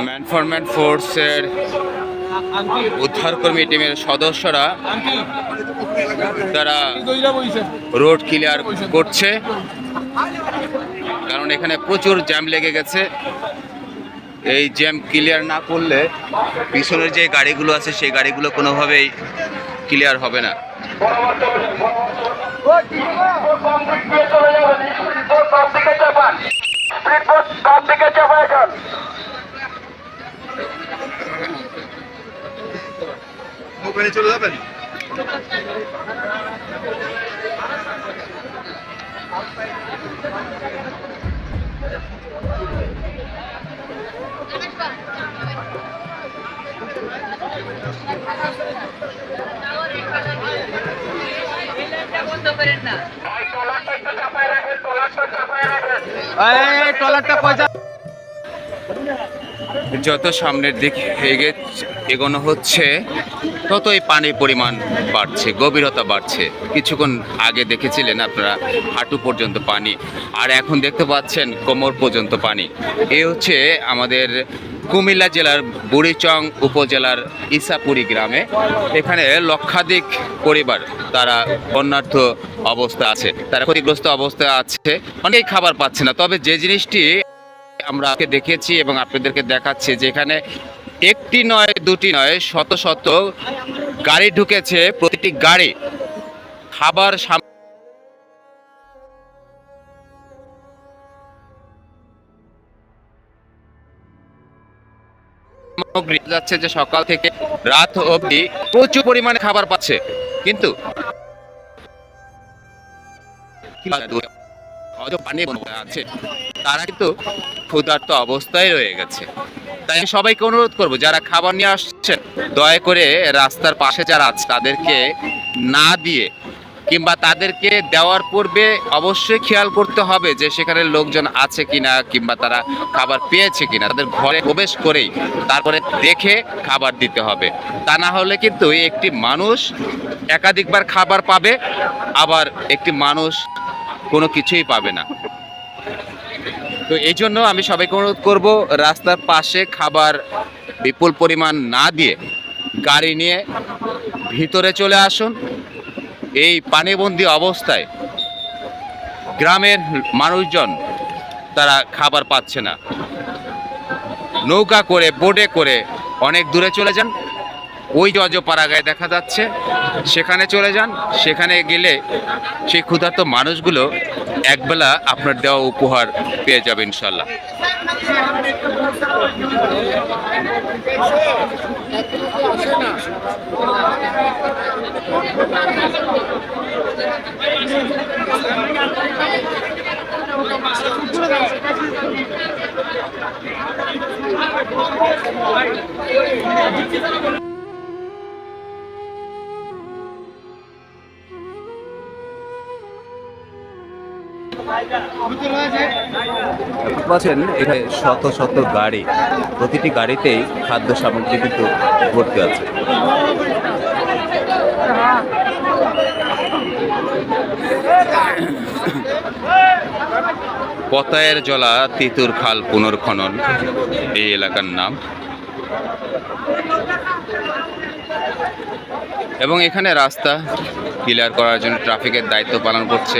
ম্যানফরম্যান ফোর্সের উদ্ধারকর্মী টিমের সদস্যরা তারা রোড ক্লিয়ার করছে, কারণ এখানে প্রচুর জ্যাম লেগে গেছে। এই জ্যাম ক্লিয়ার না করলে পিছনের যে গাড়িগুলো আছে সেই গাড়িগুলো কোনোভাবেই ক্লিয়ার হবে না। চলে যাবেন। যত সামনের দিকে এগোনো হচ্ছে ততই পানির পরিমাণ বাড়ছে, গভীরতা বাড়ছে। কিছুক্ষণ আগে দেখেছিলেন আপনারা হাঁটু পর্যন্ত পানি, আর এখন দেখতে পাচ্ছেন কোমর পর্যন্ত পানি। এই হচ্ছে আমাদের কুমিল্লা জেলার বুড়িচং উপজেলার ইসাপুরি গ্রামে। এখানে লক্ষাধিক পরিবার তারা বন্যার্থ অবস্থা আছে, তারা ক্ষতিগ্রস্ত অবস্থায় আছে, অনেক খাবার পাচ্ছে না। তবে যে জিনিসটি আমরা দেখেছি এবং আপনাদেরকে দেখাচ্ছি, যেখানে একটি নয় দুটি নয় শত শত গাড়ি ঢুকেছে, প্রতিটি গাড়ি খাবার সামগ্রী যাচ্ছে, যে সকাল থেকে রাত অবধি প্রচুর পরিমাণে খাবার পাচ্ছে, কিন্তু পানি আছে, তারা কিন্তু ক্ষুধার্ত অবস্থায় রয়ে গেছে। তাই আমি সবাইকে অনুরোধ করব, যারা খাবার নিয়ে আসছেন দয়া করে রাস্তার পাশে যারা আছে তাদেরকে না দিয়ে, কিংবা তাদেরকে দেওয়ার পূর্বে অবশ্যই খেয়াল করতে হবে যে সেখানে লোকজন আছে কিনা, কিংবা তারা খাবার পেয়েছে কিনা। তাদের ঘরে প্রবেশ করেই তারপরে দেখে খাবার দিতে হবে। তা না হলে কিন্তু একটি মানুষ একাধিকবার খাবার পাবে, আবার একটি মানুষ কোনো কিছুই পাবে না। তো এই জন্য আমি সবাইকে অনুরোধ করব, রাস্তার পাশে খাবার বিপুল পরিমাণ না দিয়ে গাড়ি নিয়ে ভিতরে চলে আসুন। এই পানিবন্দী অবস্থায় গ্রামের মানুষজন তারা খাবার পাচ্ছে না। নৌকা করে, বোটে করে অনেক দূরে চলে যান, ওই যে অজপাড়াগায় দেখা যাচ্ছে, সেখানে চলে যান। সেখানে গেলে সেই ক্ষুধার্ত মানুষগুলো একবেলা আপনার দেওয়া উপহার পেয়ে যাবে ইনশাল্লাহ। পাচ্ছেন এখানে শত শত গাড়ি, প্রতিটি গাড়িতেই খাদ্য সামগ্রী কিন্তু ভর্তি আছে। পতায়ের জলা তিতুর খাল পুনর্খনন এই এলাকার নাম, এবং এখানে রাস্তা ক্লিয়ার করার জন্য ট্রাফিকের দায়িত্ব পালন করছে